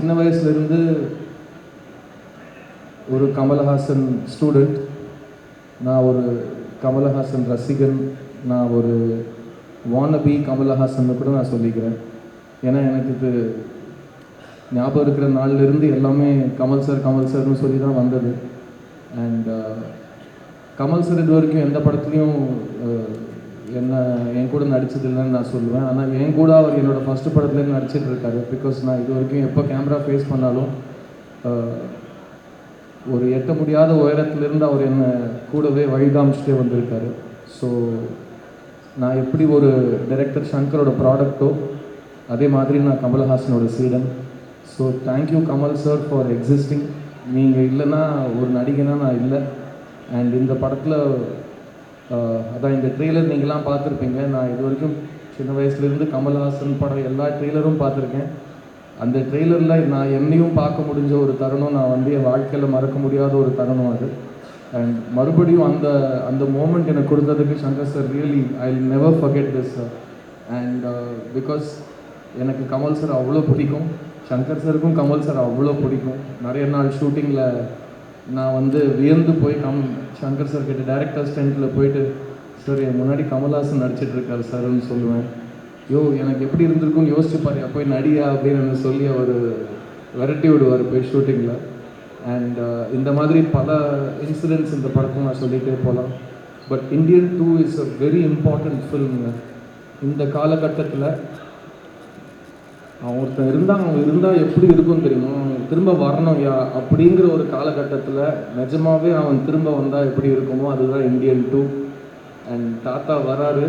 சின்ன வயசுலேருந்து ஒரு கமல்ஹாசன் ஸ்டூடெண்ட், நான் ஒரு கமல்ஹாசன் ரசிகன், நான் ஒரு வானபி கமல்ஹாசன் கூட நான் சொல்லிக்கிறேன். ஏன்னா எனக்கு இது ஞாபகம் இருக்கிற நாள்லேருந்து எல்லாமே கமல் சார்னு சொல்லி தான் வந்தது. அண்ட் கமல் சார் இது வரைக்கும் எந்த படத்துலையும் என் கூட நடிச்சதில்லைன்னு நான் சொல்லுவேன். ஆனால் என் கூட அவர் என்னோடய ஃபஸ்ட்டு படத்துலேருந்து நடிச்சிட்டு இருக்காரு. பிகாஸ் நான் இது வரைக்கும் எப்போ கேமரா ஃபேஸ் பண்ணாலும் ஒரு எட்ட முடியாத உயரத்துலேருந்து அவர் என்னை கூடவே வழிகாமிச்சிட்டே வந்திருக்காரு. ஸோ நான் எப்படி ஒரு டைரக்டர் சங்கரோட ப்ராடக்ட்டோ அதே மாதிரி நான் கமல்ஹாசனோட சீடன். So thank you Kamal sir for existing. நீங்கள் இல்லைன்னா ஒரு நடிகனாக நான் இல்லை. அண்ட் இந்த படத்தில் அதான் இந்த ட்ரெய்லர் நீங்களாம் பார்த்துருப்பீங்க. நான் இது வரைக்கும் சின்ன வயசுலேருந்து கமல்ஹாசன் படம் எல்லா ட்ரெய்லரும் பார்த்துருக்கேன். அந்த ட்ரெய்லரில் நான் என்னையும் பார்க்க முடிஞ்ச ஒரு தருணம், நான் என் வாழ்க்கையில் மறக்க முடியாத ஒரு தருணம் அது. அண்ட் மறுபடியும் அந்த மூமெண்ட் எனக்கு கொடுத்ததுக்கு Shankar sir really I will never forget this sir. And because எனக்கு கமல் சார் அவ்வளோ பிடிக்கும், சங்கர் சாருக்கும் கமல் சார் அவ்வளோ பிடிக்கும். நிறைய நாள் ஷூட்டிங்கில் நான் வியந்து போய் சங்கர் சார் கிட்ட டேரக்டர் ஸ்டெண்டில் போயிட்டு, சார் என் முன்னாடி கமல்ஹாசன் நடிச்சிட்ருக்காரு சார்ன்னு சொல்லுவேன். எனக்கு எப்படி இருந்திருக்குன்னு யோசிச்சு பாரு, போய் நடியா அப்படின்னு சொல்லி அவர் விரட்டி விடுவார் போய் ஷூட்டிங்கில். அண்ட் இந்த மாதிரி பல இன்சிடென்ட்ஸ் இந்த படத்தை நான் சொல்லிகிட்டே போகலாம். But Indian 2 is a very important film. இந்த காலகட்டத்தில் அவங்க இருந்தால் எப்படி இருக்கும்னு தெரியுமா, அவங்க திரும்ப வரணும் அப்படிங்கிற ஒரு காலகட்டத்தில் நிஜமாகவே அவன் திரும்ப வந்தால் எப்படி இருக்குமோ அதுதான் இந்தியன் 2. அண்ட் தாத்தா வராரு,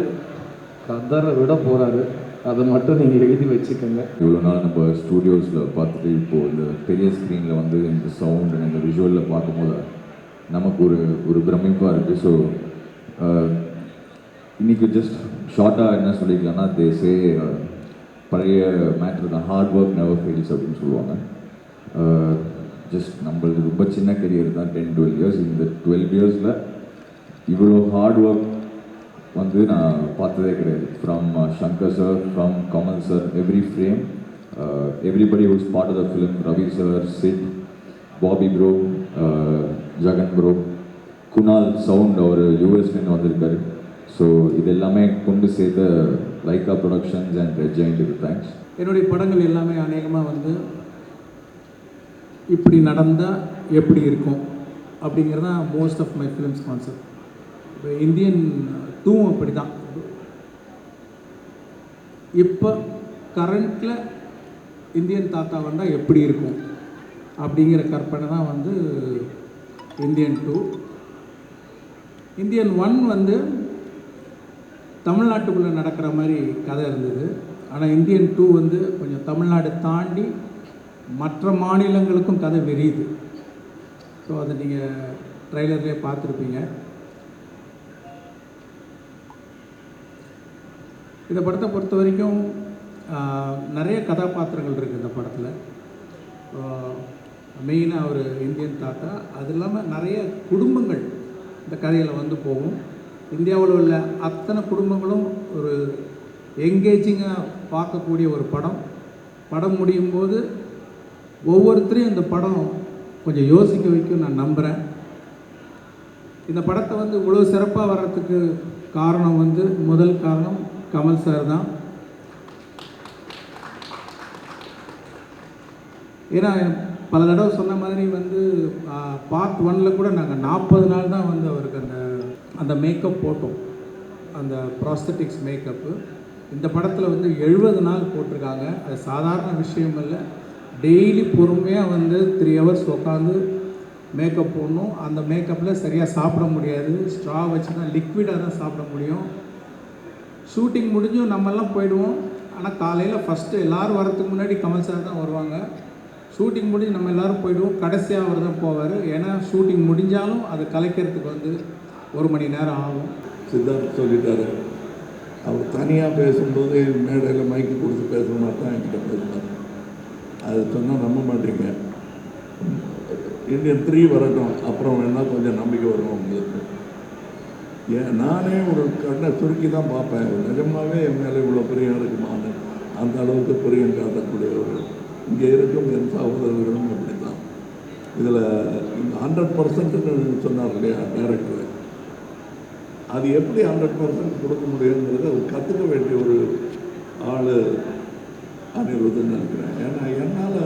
கதரை விட போகிறாரு, அதை மட்டும் நீங்கள் எழுதி வச்சுக்கோங்க. இவ்வளோ நாள் நம்ம ஸ்டூடியோஸில் பார்த்துட்டு இப்போது இந்த பெரிய ஸ்க்ரீனில் இந்த சவுண்ட் அண்ட் இந்த விஷுவலில் பார்க்கும்போது நமக்கு ஒரு பிரமிப்பாக இருக்குது. ஸோ இன்றைக்கி ஜஸ்ட் ஷார்ட்டாக என்ன சொல்லிக்கலாம்னா, தேசே பழைய மேட்ரு தான், ஹார்ட் ஒர்க் நெவர் ஃபெயில்ஸ் அப்படின்னு சொல்லுவாங்க. ஜஸ்ட் நம்மளுக்கு ரொம்ப சின்ன கெரியர் தான், 10-12 இயர்ஸ். இந்த 12 இயர்ஸில் இவ்வளோ ஹார்ட் ஒர்க் நான் பார்த்ததே கிடையாது. From Shankar sir, from Kamal sir, every frame, everybody who's part of the film, Ravi sir, Sid, Bobby bro, Jagan bro, Kunal sound அவர் யூஎஸ்லேருந்து வந்திருக்காரு. ஸோ இது எல்லாமே கொண்டு சேர்த்த லைக்கா ப்ரொடக்ஷன்ஸ் அண்ட் ரெட் ஜெயண்ட்டுக்கு தேங்க்ஸ். என்னுடைய படங்கள் எல்லாமே அநேகமாக இப்படி நடந்தால் எப்படி இருக்கும் அப்படிங்கிறது தான் most of my films concept. இப்போ இந்தியன் 2 அப்படி தான். இப்போ கரண்ட்டில் இந்தியன் தாத்தா வந்தால் எப்படி இருக்கும் அப்படிங்கிற கற்பனை தான் இந்தியன் 2. இந்தியன் 1 தமிழ்நாட்டுக்குள்ளே நடக்கிற மாதிரி கதை இருந்தது. ஆனால் இந்தியன் 2 கொஞ்சம் தமிழ்நாடு தாண்டி மற்ற மாநிலங்களுக்கும் கதை விரியுது. ஸோ அதை நீங்கள் ட்ரைலர்லேயே பார்த்துருப்பீங்க. இந்த படத்தை பொறுத்த வரைக்கும் நிறைய கதாபாத்திரங்கள் இருக்குது இந்த படத்தில். மெயினாக ஒரு இந்தியன் தாத்தா, அது இல்லாமல் நிறைய குடும்பங்கள் இந்த கதையில் போகும். இந்தியாவில் உள்ள அத்தனை குடும்பங்களும் ஒரு எங்கேஜிங்காக பார்க்கக்கூடிய ஒரு படம் முடியும் போது ஒவ்வொருத்தரையும் இந்த படம் கொஞ்சம் யோசிக்க வைக்கும் நான் நம்புகிறேன். இந்த படத்தை இவ்வளோ சிறப்பாக வர்றதுக்கு காரணம் முதல் காரணம் கமல் சார் தான். ஏன்னா பல தடவை சொன்ன மாதிரி பார்ட் 1 கூட நாங்கள் 40 நாள் தான் அவருக்கு அந்த மேக்கப் போட்டோம், அந்த ப்ராஸ்தட்டிக்ஸ் மேக்கப்பு. இந்த படத்தில் 70 நாள் போட்டிருக்காங்க. அது சாதாரண விஷயம் இல்லை. டெய்லி பொறுமையாக 3 ஹவர்ஸ் உட்காந்து மேக்கப் போடணும். அந்த மேக்கப்பில் சரியாக சாப்பிட முடியாது, ஸ்ட்ரா வச்சு தான், லிக்விடாக தான் சாப்பிட முடியும். ஷூட்டிங் முடிஞ்சும் நம்மெல்லாம் போயிடுவோம். ஆனால் காலையில் ஃபஸ்ட்டு எல்லோரும் வரத்துக்கு முன்னாடி கமல் சார் தான் வருவாங்க. ஷூட்டிங் முடிஞ்சு நம்ம எல்லோரும் போயிடுவோம், கடைசியாக அவர் தான் போவார். ஏன்னா ஷூட்டிங் முடிஞ்சாலும் அதை கலைக்கிறதுக்கு 1 மணி நேரம் ஆகும். சித்தார்த் சொல்லிட்டாரு, அவர் தனியாக பேசும்போது மேடையில் மைக்கு கொடுத்து பேச மாட்டான், என்கிட்ட பேசினார். அது சொன்னால் நம்ப மாட்டீங்க. இந்தியன் 3 வரட்டும், அப்புறம் வேணால் கொஞ்சம் நம்பிக்கை வரும் உங்களுக்கு. நானே ஒரு கண்ணை சுருக்கி தான் பார்ப்பேன். நிஜமாகவே என் மேலே இவ்வளோ பிரியம் இருக்குமான்னு, அந்த அளவுக்கு பிரியம் காட்டக்கூடிய ஒரு இங்கே இருக்கும் என் சகோதரர்களும் அப்படி தான். இதில் இந்த 100%ன்னு சொன்னார் இல்லையா டைரக்டர், அது எப்படி 100% கொடுக்க முடியுங்கிறத கற்றுக்க வேண்டிய ஒரு ஆள் அனிருத்துன்னு நினைக்கிறேன். ஏன்னா என்னால்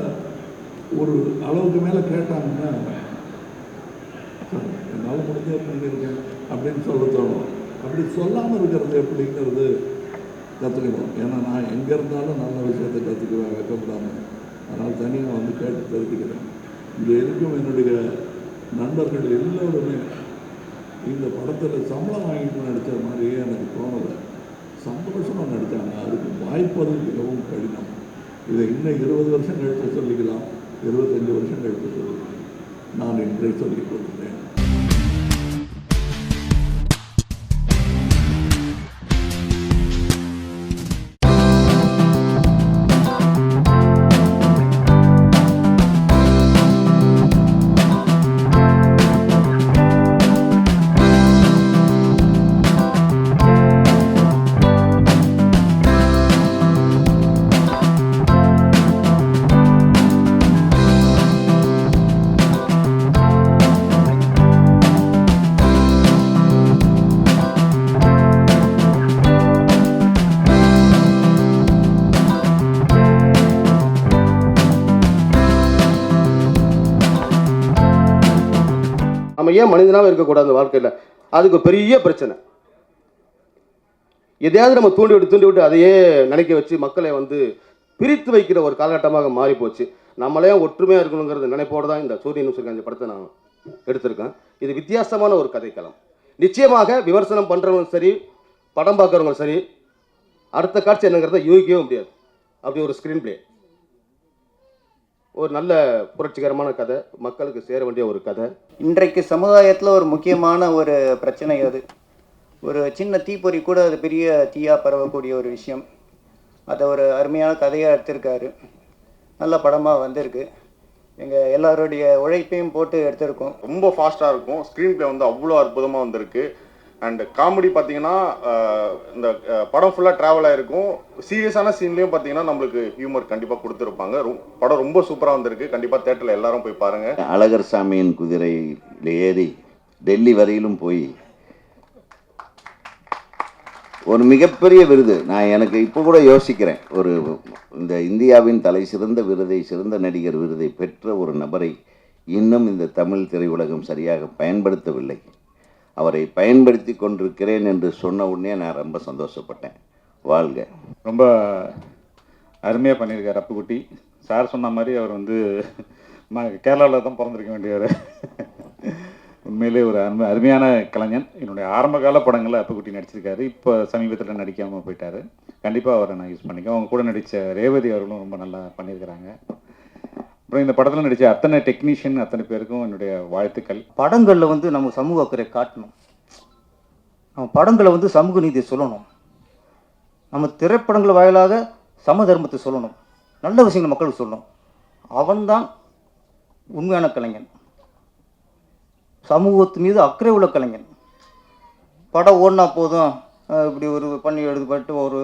ஒரு அளவுக்கு மேலே கேட்டாங்கன்னா என்னால் முடிஞ்சே பண்ணியிருக்கேன் அப்படின்னு சொல்ல தோணும். அப்படி சொல்லாமல் இருக்கிறது எப்படிங்கிறது கற்றுக்கணும். ஏன்னா நான் எங்கே இருந்தாலும் நல்ல விஷயத்தை கற்றுக்குவேன் வைக்கப்படாமல். அதனால் தனியாக வந்து கேட்டு தெரிஞ்சுக்கிறேன். இங்கே இருக்கும் என்னுடைய நண்பர்கள் எல்லோருமே இந்த படத்தில் சம்பளம் வாங்கிட்டு நடித்த மாதிரியே எனக்கு தோணலை. சந்தோஷமாக நடித்தாங்க. அதுக்கு வாய்ப்பது மிகவும் கடினம். இதை இன்னும் 20 வருஷம் கழித்து சொல்லிக்கலாம், 25 வருஷம் கழித்து சொல்லிக்கலாம். நான் இன்றே சொல்லிக் கொள்கிறேன். நம்ம ஏன் மனிதனாக இருக்கக்கூடாது வாழ்க்கையில்? அதுக்கு பெரிய பிரச்சனை. எதையாவது நம்ம தூண்டி விட்டு அதையே நினைக்க வச்சு மக்களை வந்து பிரித்து வைக்கிற ஒரு காலகட்டமாக மாறி போச்சு. நம்மளே ஒற்றுமையாக இருக்கணுங்கிறது நினைப்போடு தான் இந்த சூரியன் முசுகாந்தி படத்தை நான் எடுத்திருக்கேன். இது வித்தியாசமான ஒரு கதைக்களம். நிச்சயமாக விமர்சனம் பண்ணுறவங்களும் சரி, படம் பார்க்குறவங்களும் சரி, அடுத்த காட்சி என்னங்கிறத யூகிக்கவே முடியாது. அப்படி ஒரு ஸ்க்ரீன் பிளே, ஒரு நல்ல புரட்சிகரமான கதை, மக்களுக்கு சேர வேண்டிய ஒரு கதை. இன்றைக்கு சமுதாயத்தில் ஒரு முக்கியமான ஒரு பிரச்சனை அது. ஒரு சின்ன தீப்பொறி கூட அது பெரிய தீயாக பரவக்கூடிய ஒரு விஷயம். அதை ஒரு அருமையான கதையாக எடுத்திருக்காரு. நல்ல படமாக வந்திருக்கு. எங்கள் எல்லாருடைய உழைப்பையும் போட்டு எடுத்திருக்கோம். ரொம்ப ஃபாஸ்ட்டாக இருக்கும். ஸ்க்ரீன் ப்ளே வந்து அவ்வளோ அற்புதமாக வந்திருக்கு. அண்ட் காமெடி பார்த்தீங்கன்னா இந்த படம் ஃபுல்லாக ட்ராவல் ஆகிருக்கும். சீரியஸான சீன்லேயும் பார்த்தீங்கன்னா நம்மளுக்கு ஹியூமர் கண்டிப்பாக கொடுத்துருப்பாங்க. படம் ரொம்ப சூப்பராக வந்திருக்கு. கண்டிப்பாக தேட்டரில் எல்லாரும் போய் பாருங்கள். அழகர் சாமியின் குதிரையில் ஏறி டெல்லி வரையிலும் போய் ஒரு மிகப்பெரிய விருது, நான் எனக்கு இப்போ கூட யோசிக்கிறேன், ஒரு இந்த இந்தியாவின் தலை சிறந்த விருதை, சிறந்த நடிகர் விருதை பெற்ற ஒரு நபரை இன்னும் இந்த தமிழ் திரையுலகம் சரியாக பயன்படுத்தவில்லை. அவரை பயன்படுத்தி கொண்டிருக்கிறேன் என்று சொன்ன உடனே நான் ரொம்ப சந்தோஷப்பட்டேன். வாழ்க. ரொம்ப அருமையாக பண்ணியிருக்கார் அப்புக்குட்டி சார். சொன்ன மாதிரி அவர் வந்து கேரளாவில் தான் பிறந்திருக்க வேண்டியவர். உண்மையிலே ஒரு அருமையான கலைஞன். என்னுடைய ஆரம்பகால படங்களில் அப்புக்குட்டி நடிச்சிருக்காரு. இப்போ சமீபத்தில் நடிக்காமல் போயிட்டார். கண்டிப்பாக அவரை நான் யூஸ் பண்ணிக்கேன். அவங்க கூட நடித்த ரேவதி அவர்களும் ரொம்ப நல்லா பண்ணியிருக்கிறாங்க. அப்புறம் இந்த படத்தில் நடித்த அத்தனை டெக்னீஷியன் அத்தனை பேருக்கும் என்னுடைய வாழ்த்துக்கள். படங்களில் வந்து நம்ம சமூக அக்கறை காட்டணும். நம்ம படங்களை வந்து சமூக நீதியை சொல்லணும். நம்ம திரைப்படங்கள் வாயிலாக சம தர்மத்தை சொல்லணும். நல்ல விஷயங்கள் மக்களுக்கு சொல்லணும். அவன்தான் உண்மையான கலைஞன், சமூகத்து மீது அக்கறை உள்ள கலைஞன். படம் ஓடினா போதும், இப்படி ஒரு பண்ணி எடுத்துப்பட்டு ஒரு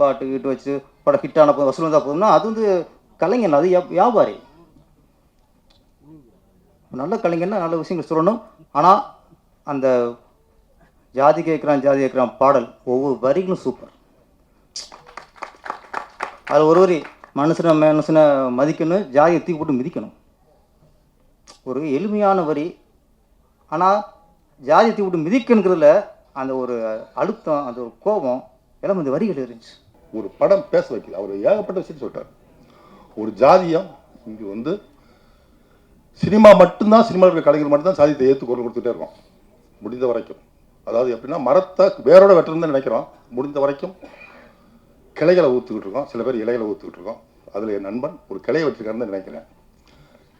பாட்டு கிட்டு வச்சு படம் ஹிட்டான போதும், வசூல் வந்தால் போதும்னா அது வந்து கலைஞன், அது வியாபாரி. நல்ல கலைஞன்னா நல்ல விஷயங்கள் சொல்லணும். ஆனால் அந்த ஜாதி கேட்குறான் பாடல் ஒவ்வொரு வரிகளும் சூப்பர். அது ஒரு மனுஷனை மதிக்கணும், ஜாதியை தூக்கி போட்டு மிதிக்கணும். ஒரு எளிமையான வரி, ஆனால் ஜாதியை தூக்கி போட்டு மிதிக்கணுங்கிறதுல அந்த ஒரு அழுத்தம், அந்த ஒரு கோபம் எல்லாம் இந்த வரிகள் இருந்துச்சு. ஒரு படம் பேச வைக்குது. அவர் ஏகப்பட்ட விஷயம் சொல்லிட்டார். ஒரு ஜாதியம் இங்கே வந்து சினிமா மட்டும்தான், சினிமாவில் இருக்கிற கலைஞர் மட்டும்தான் சாதியத்தை ஏற்று குரல் கொடுத்துட்டே இருக்கோம் முடிந்த வரைக்கும். அதாவது எப்படின்னா மரத்தை வேரோட வெட்டணும்னு நினைக்கிறோம், முடிந்த வரைக்கும் கிளைகளை ஊற்றுக்கிட்டு இருக்கோம். சில பேர் இலைகளை ஊற்றுக்கிட்டு இருக்கோம். அதில் என் நண்பன் ஒரு கிளையை வச்சுருக்காருன்னு நினைக்கிறேன்.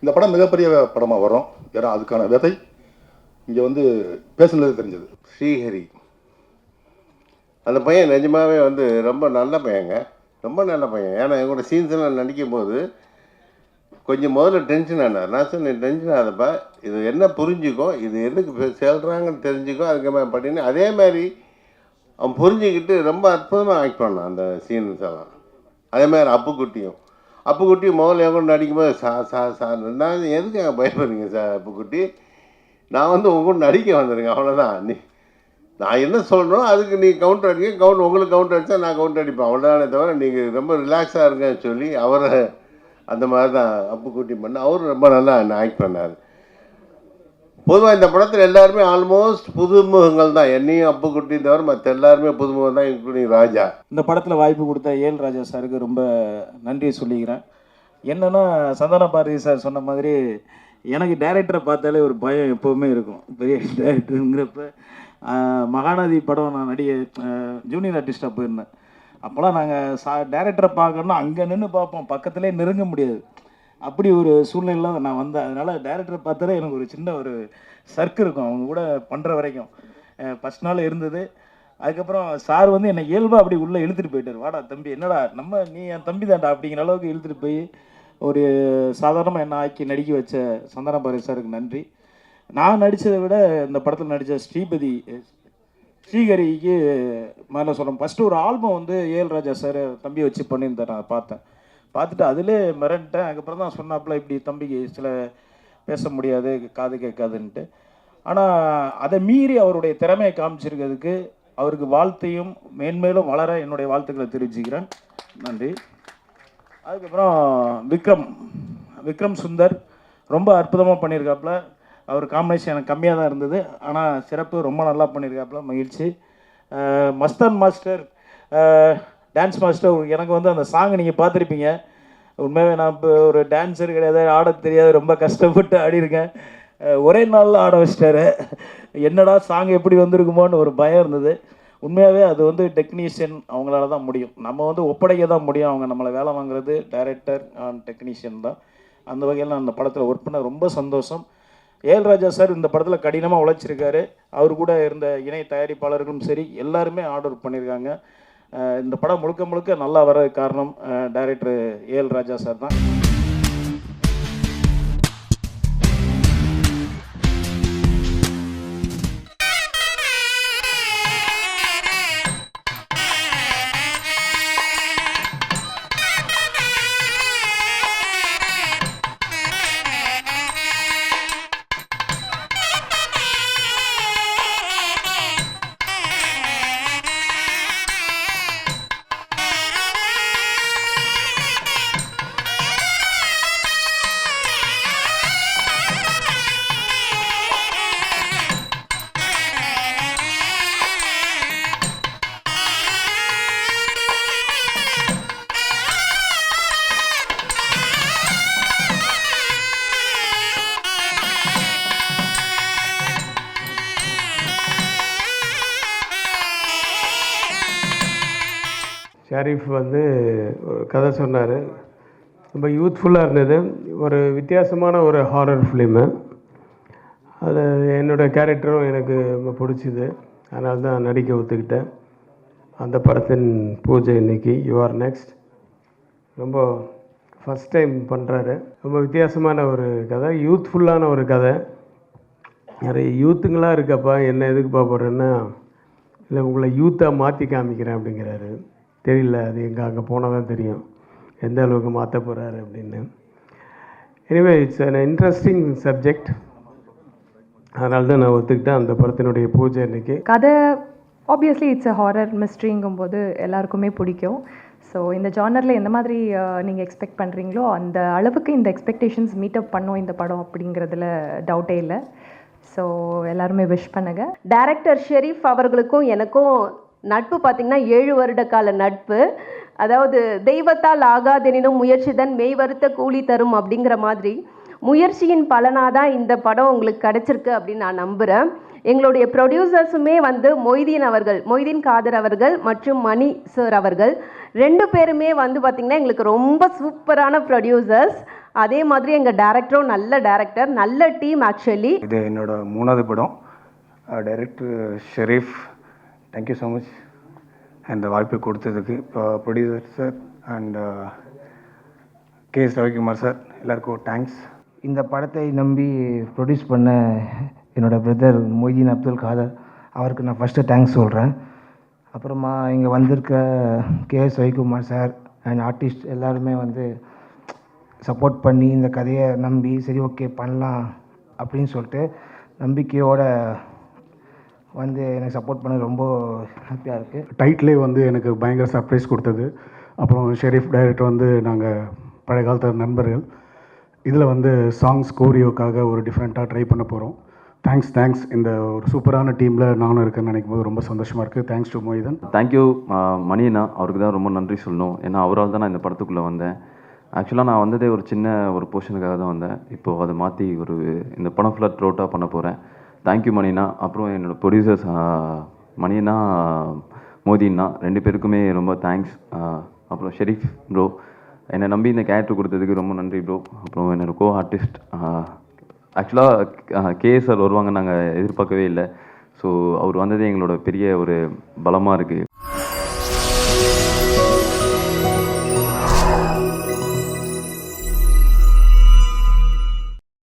இந்த படம் மிகப்பெரிய படமாக வரும். ஏன்னா அதுக்கான விதை இங்கே வந்து பேசுனது தெரிஞ்சது. ஸ்ரீஹரி அந்த பையன் நிஜமாகவே வந்து ரொம்ப நல்ல பையங்க, ரொம்ப நல்ல பையன். ஏன்னா எங்களோட சீன்ஸ்லாம் நடிக்கும் போது கொஞ்சம் முதல்ல டென்ஷன் ஆனார். நான் சொன்னேன், டென்ஷன் ஆகுதுப்பா, இது என்ன புரிஞ்சுக்கோ, இது எதுக்கு செல்றாங்கன்னு தெரிஞ்சுக்கோ, அதுக்கு மாதிரி பண்ணின்னு அதே மாதிரி அவன் புரிஞ்சுக்கிட்டு ரொம்ப அற்புதமாக ஆக்ட் பண்ணான் அந்த சீன்ஸ் எல்லாம். அதே மாதிரி அப்புக்குட்டியும் அப்புக்குட்டி முதல்ல என் கூட நடிக்கும்போது நான் எதுக்கு பயப்படுறீங்க சார் அப்புக்குட்டி, நான் வந்து உங்க கூட நடிக்க வந்துடுங்க, அவ்வளோதான். நான் என்ன சொல்கிறோம் அதுக்கு நீங்கள் கவுண்டர் அடிக்க, உங்களுக்கு கவுண்டர் அடித்தா நான் கவுண்டர் அடிப்பேன், அவ்வளோதானே தவிர நீங்கள் ரொம்ப ரிலாக்ஸாக இருங்கன்னு சொல்லி அவரை அந்த மாதிரி தான் அப்புக்குட்டி பண்ண. அவரும் ரொம்ப நல்லா ஆக்ட் பண்ணார். பொதுவாக இந்த படத்தில் எல்லாருமே ஆல்மோஸ்ட் புதுமுகங்கள் தான், என்னையும் அப்புக்குட்டி தவிர மற்ற எல்லாருமே புதுமுகம் தான், இன்க்ளூடிங் ராஜா. இந்த படத்தில் வாய்ப்பு கொடுத்த ஏல் ராஜா சாருக்கு ரொம்ப நன்றி சொல்லிக்கிறேன். என்னென்னா சந்தான பாரதி சார் சொன்ன மாதிரி எனக்கு டைரக்டரை பார்த்தாலே ஒரு பயம் எப்போவுமே இருக்கும். பெரிய டைரக்டருங்கிறப்ப மகாநதி படம் நான் ஜூனியர் ஆர்டிஸ்டாக போயிருந்தேன். அப்போல்லாம் நாங்கள் டைரக்டரை பார்க்கணுன்னா அங்கே நின்று பார்ப்போம், பக்கத்துலேயே நெருங்க முடியாது. அப்படி ஒரு சூழ்நிலை நான் வந்தேன். அதனால் டைரக்டரை பார்த்தாலே எனக்கு ஒரு சின்ன ஒரு சர்க்கு இருக்கும் அவங்க கூட பண்ணுற வரைக்கும். ஃபஸ்ட் நாள் இருந்தது. அதுக்கப்புறம் சார் வந்து என்னை இயல்பாக அப்படி உள்ளே இழுத்துட்டு போயிட்டார். வாடா தம்பி, என்னடா நீ என் தம்பி தான்டா அப்படிங்கிற அளவுக்கு இழுத்துட்டு போய் ஒரு சாதாரணமாக என்ன ஆக்கி நடிக்க வச்ச சந்தான பாரதி சாருக்கு நன்றி. நான் நடித்ததை விட இந்த படத்தில் நடித்த ஸ்ரீஹரிக்கு மேலே சொல்லணும். ஃபஸ்ட்டு ஒரு ஆல்பம் வந்து ஏஎல் ராஜா சார் தம்பி வச்சு பண்ணியிருந்தார். நான் பார்த்தேன், பார்த்துட்டு அதிலே மிரண்டேன். அதுக்கப்புறம் தான் சொன்னாப்புல இப்படி தம்பிக்கு சில பேச முடியாது, காது கேட்காதுன்ட்டு. ஆனால் அதை மீறி அவருடைய திறமையை காமிச்சிருக்கிறதுக்கு அவருக்கு வாழ்த்தையும் மேன்மேலும் வளர என்னுடைய வாழ்த்துக்களை தெரிவிச்சுக்கிறேன். நன்றி. அதுக்கப்புறம் விக்ரம் சுந்தர் ரொம்ப அற்புதமாக பண்ணியிருக்காப்புல. அவர் காம்பினேஷன் எனக்கு கம்மியாக தான் இருந்தது, ஆனால் சிறப்பு ரொம்ப நல்லா பண்ணியிருக்காப்புல, மகிழ்ச்சி. மஸ்தான் மாஸ்டர், டான்ஸ் மாஸ்டர், எனக்கு வந்து அந்த சாங் நீங்கள் பார்த்துருப்பீங்க. உண்மையாகவே நான் இப்போ ஒரு டான்ஸர் கிடையாது, ஆட தெரியாது, ரொம்ப கஷ்டப்பட்டு ஆடிருக்கேன். ஒரே நாளில் ஆட வச்சிட்டாரு. என்னடா சாங் எப்படி வந்திருக்குமோன்னு ஒரு பயம் இருந்தது. உண்மையாகவே அது வந்து டெக்னீஷியன் அவங்களால தான் முடியும். நம்ம வந்து ஒப்படைக்க தான் முடியும். அவங்க நம்மளை வேலை வாங்குறது டைரக்டர் அண்ட் டெக்னீஷியன் தான். அந்த வகையில் நான் அந்த படத்தில் ஒர்க் பண்ண ரொம்ப சந்தோஷம். ஏஎல் ராஜா சார் இந்த படத்தில் கடினமாக உழைச்சிருக்காரு. அவர் கூட இருந்த இணை தயாரிப்பாளர்களும் சரி, எல்லாருமே ஆர்டர் பண்ணியிருக்காங்க. இந்த படம் முழுக்க முழுக்க நல்லா வர காரணம் டைரக்டர் ஏஎல் ராஜா சார் தான். ஷரீஃப் வந்து ஒரு கதை சொன்னார், ரொம்ப யூத்ஃபுல்லாக இருந்தது. ஒரு வித்தியாசமான ஒரு ஹாரர் ஃபிலிமு. அது என்னோடய கேரக்டரும் எனக்கு ரொம்ப பிடிச்சிது, அதனால தான் நடிக்க ஒத்துக்கிட்டேன். அந்த படத்தின் பூஜை இன்றைக்கி. யூ ஆர் நெக்ஸ்ட் ரொம்ப ஃபஸ்ட் டைம் பண்ணுறாரு. ரொம்ப வித்தியாசமான ஒரு கதை, யூத்ஃபுல்லான ஒரு கதை. நிறைய யூத்துங்களாக இருக்கப்பா, என்ன எதுக்கு பார்ப்பறேன்னா, இல்லை உங்களை யூத்தாக மாற்றி காமிக்கிறேன் அப்படிங்கிறாரு. தெரியல, அது அங்கே போனால் தான் தெரியும் எந்த அளவுக்கு மாற்ற போகிறாரு அப்படின்னு. Anyway it's an interesting subject, அதனால தான் நான் ஒத்துக்கிட்டேன். அந்த படத்தினுடைய பூஜை இன்றைக்கி. கதை ஆப்வியஸ்லி இட்ஸ் அ ஹாரர் மிஸ்ட்ரிங்கும்போது எல்லாருக்குமே பிடிக்கும். ஸோ இந்த ஜானரில் எந்த மாதிரி நீங்கள் எக்ஸ்பெக்ட் பண்ணுறீங்களோ அந்த அளவுக்கு இந்த எக்ஸ்பெக்டேஷன்ஸ் மீட்டப் பண்ணோம் இந்த படம் அப்படிங்கிறதுல டவுட்டே இல்லை. ஸோ எல்லாருமே விஷ் பண்ணுங்க. டைரக்டர் ஷெரீஃப் அவர்களுக்கும் எனக்கும் நட்பு பார்த்திங்கன்னா 7 வருட கால நட்பு. அதாவது தெய்வத்தால் ஆகாதெனினும் முயற்சிதான் மெய் வருத்த கூலி தரும் அப்படிங்கிற மாதிரி முயற்சியின் பலனாக தான் இந்த படம் உங்களுக்கு கிடச்சிருக்கு அப்படின்னு நான் நம்புகிறேன். எங்களுடைய ப்ரொடியூசர்ஸுமே வந்து மொய்தீன் காதர் அவர்கள் மற்றும் மணி சார் அவர்கள் 2 பேருமே வந்து பார்த்திங்கன்னா எங்களுக்கு ரொம்ப சூப்பரான ப்ரொடியூசர்ஸ். அதே மாதிரி எங்கள் டைரக்டரும் நல்ல டைரக்டர், நல்ல டீம். ஆக்சுவலி இது என்னோட 3வது படம். Director Sharif, thank you so much அந்த வாய்ப்பு கொடுத்ததுக்கு. இப்போ producer sir and KS Ravikumar sir எல்லாருக்கும் தேங்க்ஸ். இந்த படத்தை நம்பி ப்ரொடியூஸ் பண்ண என்னோடய பிரதர் மொய்தீன் அப்துல் காதர் அவருக்கு நான் ஃபஸ்ட்டு தேங்க்ஸ் சொல்கிறேன். அப்புறமா இங்கே வந்திருக்க KS Ravikumar sir and artist எல்லாருமே வந்து சப்போர்ட் பண்ணி இந்த கதையை நம்பி சரி ஓகே பண்ணலாம் அப்படின்னு சொல்லிட்டு நம்பிக்கையோடு வந்து எனக்கு சப்போர்ட் பண்ண ரொம்ப ஹாப்பியாக இருக்குது. டைட்டிலே வந்து எனக்கு பயங்கர சர்ப்ரைஸ் கொடுத்தது. அப்புறம் ஷெரீஃப் டைரக்டர் வந்து நாங்கள் பழைய காலத்து நண்பர்கள். இதில் வந்து சாங்ஸ் கோரியோக்காக ஒரு டிஃப்ரெண்ட்டாக ட்ரை பண்ண போகிறோம். தேங்க்ஸ். இந்த ஒரு சூப்பரான டீமில் நானும் இருக்கேன்னு நினைக்கும் போது ரொம்ப சந்தோஷமாக இருக்குது. Thanks to Moidhan. தேங்க்யூ மணியண்ணா, அவருக்கு தான் ரொம்ப நன்றி சொல்லணும். ஏன்னா அவரால் தான் நான் இந்த படத்துக்குள்ளே வந்தேன். ஆக்சுவலாக நான் வந்ததே ஒரு சின்ன ஒரு போர்ஷனுக்காக தான் வந்தேன். இப்போது அதை மாற்றி இந்த படம் ஃபுல்லாக த்ரோட்டாக பண்ண போகிறேன். தேங்க்யூ மணியண்ணா. அப்புறம் என்னோடய ப்ரொடியூசர்ஸ் மணியண்ணா, மோதிண்ணா, 2 பேருக்குமே ரொம்ப தேங்க்ஸ். அப்புறம் ஷெரீஃப் ப்ரோ, என்னை நம்பி இந்த கேரக்டர் கொடுத்ததுக்கு ரொம்ப நன்றி ப்ரோ. அப்புறம் என்னோட கோ ஆர்டிஸ்ட் ஆக்சுவலாக கேஎஸ்ஆர் வருவாங்க நாங்கள் எதிர்பார்க்கவே இல்லை. ஸோ அவர் வந்ததே எங்களோட பெரிய ஒரு பலமாக இருக்குது.